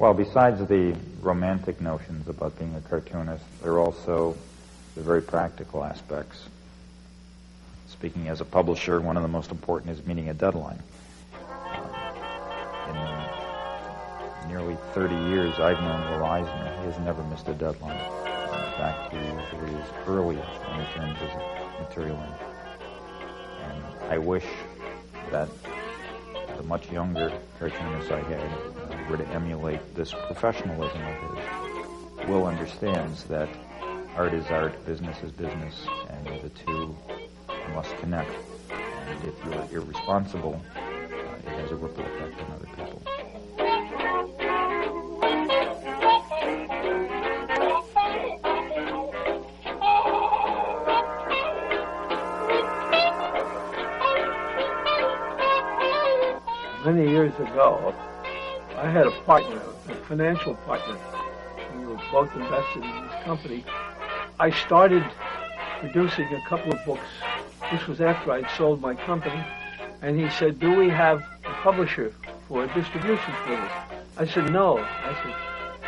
Well, besides the romantic notions about being a cartoonist, there are also the very practical aspects. Speaking as a publisher, one of the most important is meeting a deadline. In nearly 30 years I've known Will Eisner, he has never missed a deadline. In fact, he usually is early when he turns his material in. And I wish that the much younger cartoonists I had were to emulate this professionalism of his. Will understands that art is art, business is business, and the two must connect. And if you're irresponsible, it has a ripple effect on other people. Many years ago, I had a partner, a financial partner. We were both invested in this company. I started producing a couple of books. This was after I'd sold my company. And he said, do we have a publisher for a distribution service? I said, no.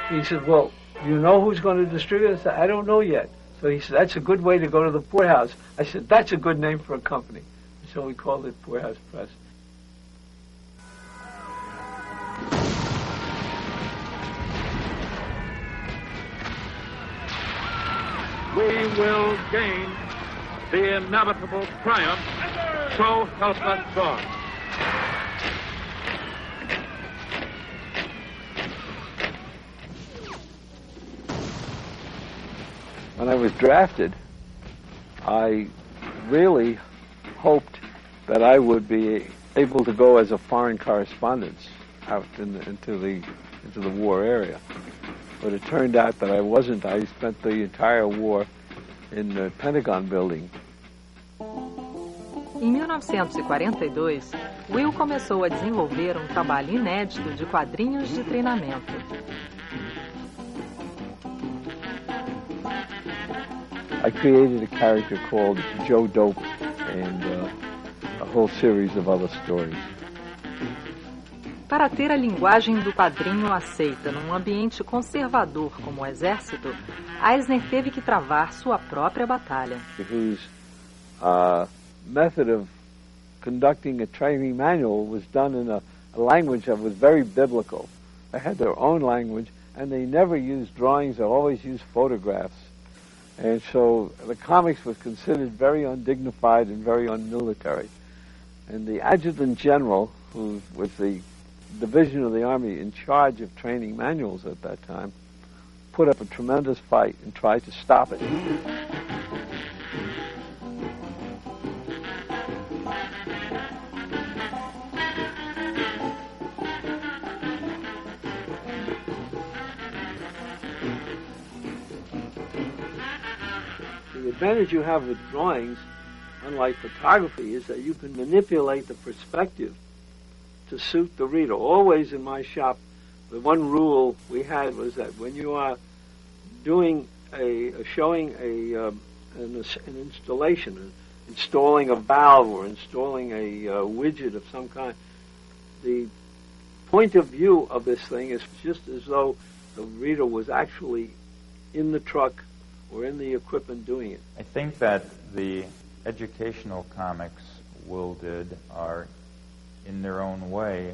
He said, well, do you know who's going to distribute it? I said, I don't know yet. So he said, that's a good way to go to the poorhouse. I said, that's a good name for a company. So we called it Poorhouse Press. We will gain the inevitable triumph, so help us God. When I was drafted, I really hoped that I would be able to go as a foreign correspondent out into the war area. But it turned out that I wasn't. I spent the entire war in the Pentagon building. Em 1942, Will começou a desenvolver um trabalho inédito de quadrinhos de treinamento. I created a character called Joe Dope and a whole series of other stories. Para ter a linguagem do quadrinho aceita num ambiente conservador como o Exército, Eisner teve que travar sua própria batalha. Whose method of conducting a training manual was done in a language that was very biblical. They had their own language, and they never used drawings, they always used photographs. And so the comics was considered very undignified and very unmilitary. And the adjutant general, who was the division of the Army in charge of training manuals at that time, put up a tremendous fight and tried to stop it. The advantage you have with drawings, unlike photography, is that you can manipulate the perspective to suit the reader. Always in my shop, the one rule we had was that when you are doing showing an installation, installing a valve or installing a widget of some kind, the point of view of this thing is just as though the reader was actually in the truck or in the equipment doing it. I think that the educational comics Will did are in their own way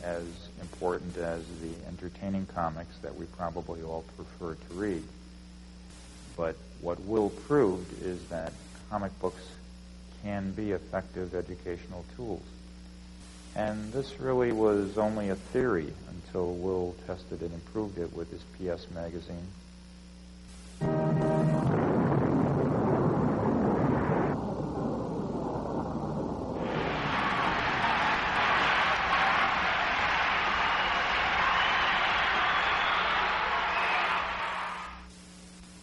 as important as the entertaining comics that we probably all prefer to read. But what Will proved is that comic books can be effective educational tools. And this really was only a theory until Will tested and improved it with his PS magazine.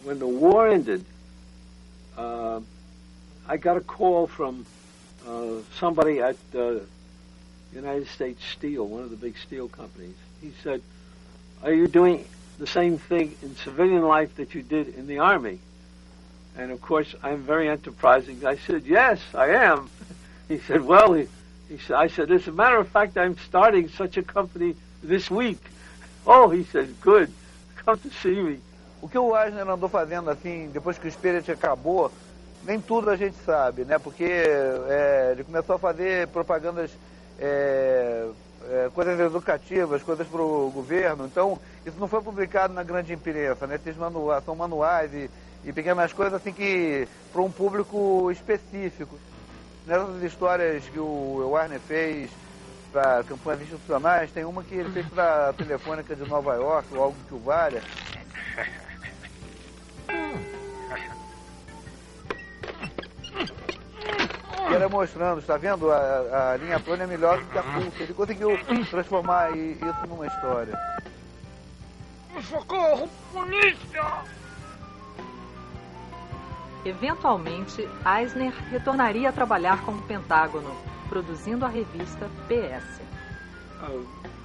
When the war ended, I got a call from somebody at United States Steel, one of the big steel companies. He said, are you doing the same thing in civilian life that you did in the Army? And of course, I'm very enterprising. I said, yes, I am. He said, well, I said, as a matter of fact, I'm starting such a company this week. Oh, he said, good. Come to see me. O que o Eisner andou fazendo assim, depois que o Spirit acabou, nem tudo a gente sabe, né? Porque ele começou a fazer propagandas, coisas educativas, coisas para o governo. Então, isso não foi publicado na grande imprensa, né? São manuais e pequenas coisas assim que para um público específico. Nessas histórias que o Eisner fez para campanhas institucionais, tem uma que ele fez para a Telefônica de Nova York, ou algo que o valha. Que era mostrando, está vendo? A linha plana é melhor do que a pulsa. Ele conseguiu transformar isso numa história. Socorro, polícia! Eventualmente, Eisner retornaria a trabalhar com o Pentágono, produzindo a revista PS.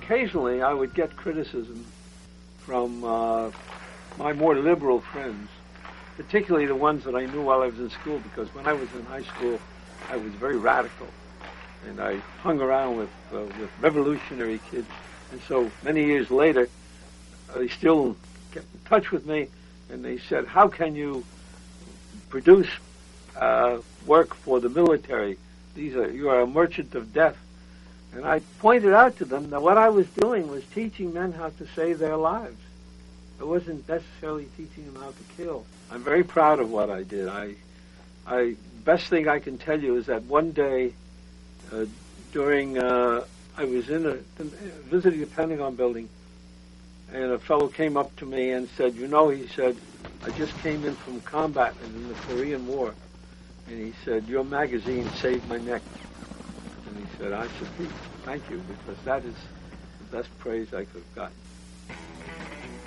Occasionally, I would get criticism from my more liberal friends, particularly the ones that I knew while I was in school, because when I was in high school, I was very radical, and I hung around with revolutionary kids. And so many years later, they still kept in touch with me, and they said, how can you produce work for the military? You are a merchant of death. And I pointed out to them that what I was doing was teaching men how to save their lives. I wasn't necessarily teaching them how to kill. I'm very proud of what I did. Best thing I can tell you is that one day during, I was visiting the Pentagon building, and a fellow came up to me and said, he said, I just came in from combat in the Korean War. And he said, your magazine saved my neck. And he said, I should thank you, because that is the best praise I could have gotten.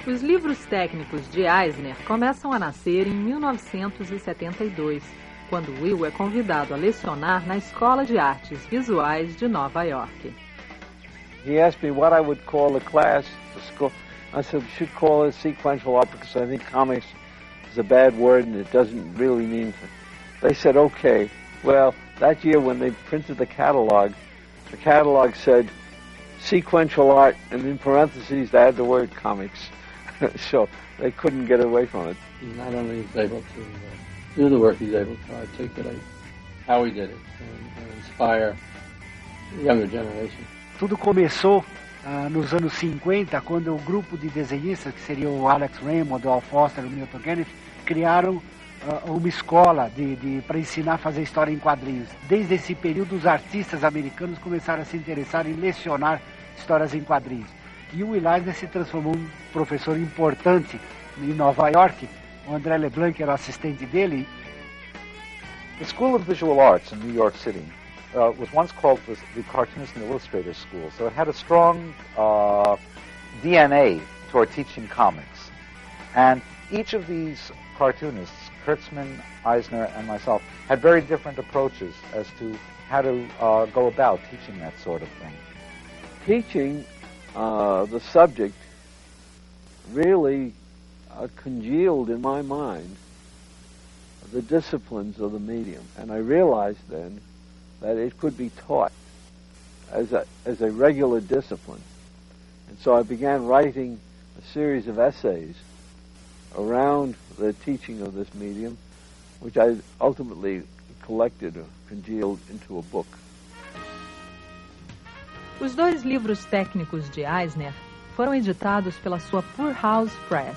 Os livros técnicos de Eisner começam a nascer em 1972, quando Will é convidado a lecionar na Escola de Artes Visuais de Nova York. He asked me what I would call the class, the school. I said, we should call it sequential art because I think comics is a bad word and it doesn't really mean. They said, okay. Well, that year when they printed the catalog said sequential art, and in parentheses they had the word comics. So they couldn't get away from it. Not only is able to do the work, he's able to articulate how he did it and inspire the younger generation. Tudo começou nos anos 50, quando o grupo de desenhistas, que seria o Alex Raymond, o Al Foster e o Milton Kenneth, criaram uma escola para ensinar a fazer história em quadrinhos. Desde esse período, os artistas americanos começaram a se interessar em lecionar histórias em quadrinhos. E o Will Eisner se transformou em um professor importante em Nova York. O André LeBlanc era o assistente dele. The School of Visual Arts in New York City was once called the Cartoonist and Illustrator School. So it had a strong DNA toward teaching comics. And each of these cartoonists, Kurtzman, Eisner, and myself, had very different approaches as to how to go about teaching that sort of thing. Teaching the subject really congealed in my mind the disciplines of the medium, and I realized then that it could be taught as a regular discipline. And so I began writing a series of essays around the teaching of this medium, which I ultimately collected or congealed into a book. Os dois livros técnicos de Eisner foram editados pela sua Poor House Press.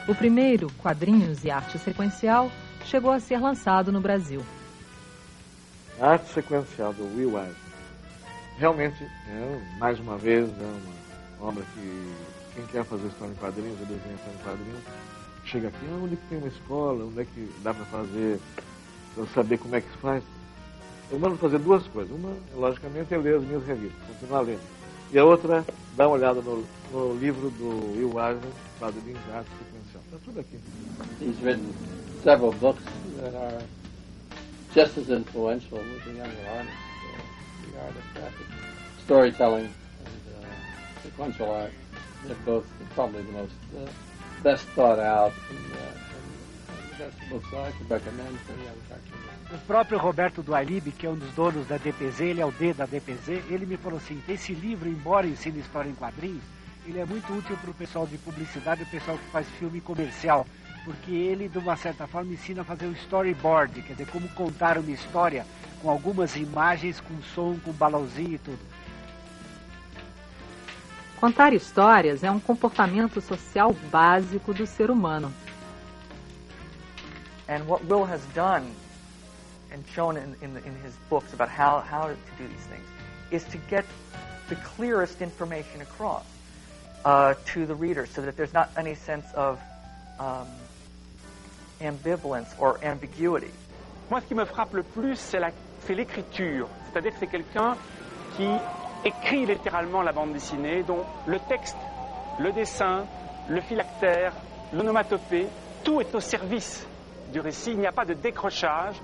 O primeiro, Quadrinhos e Arte Sequencial, chegou a ser lançado no Brasil. A arte sequencial do Will Eisner realmente, mais uma vez, é uma obra que quem quer fazer história em quadrinhos, ou desenhar história em quadrinhos, chega aqui, onde que tem uma escola, onde é que dá para fazer, para saber como é que se faz. Eu mando fazer duas coisas. Uma, logicamente, é ler as minhas revistas, continuar lendo. E a outra, dar uma olhada no livro do Will Eisner, Quadrinhos de Arte Sequencial. Está tudo aqui. He's written several books that are just as influential with the younger artists. The art of graphic storytelling and sequential art. They're both probably the most best thought out and the best books I could recommend for young cartoonists. O próprio Roberto Dualib, que é um dos donos da DPZ, ele é o D da DPZ, ele me falou assim, esse livro, embora ensine história em quadrinhos, Ele é muito útil para o pessoal de publicidade e o pessoal que faz filme comercial, porque ele, de uma certa forma, ensina a fazer o storyboard, quer dizer, como contar uma história com algumas imagens, com som, com balãozinho e tudo. Contar histórias é um comportamento social básico do ser humano. And what Will has done and shown in his books about how to do these things is to get the clearest information across to the reader so that there's not any sense of ambivalence or ambiguity. Moi, ce qui me frappe le plus, c'est l'écriture. C'est-à-dire que c'est quelqu'un qui écrit littéralement la bande dessinée, dont le texte, le dessin, le phylactère, l'onomatopée, tout est au service du récit. Il n'y a pas de décrochage.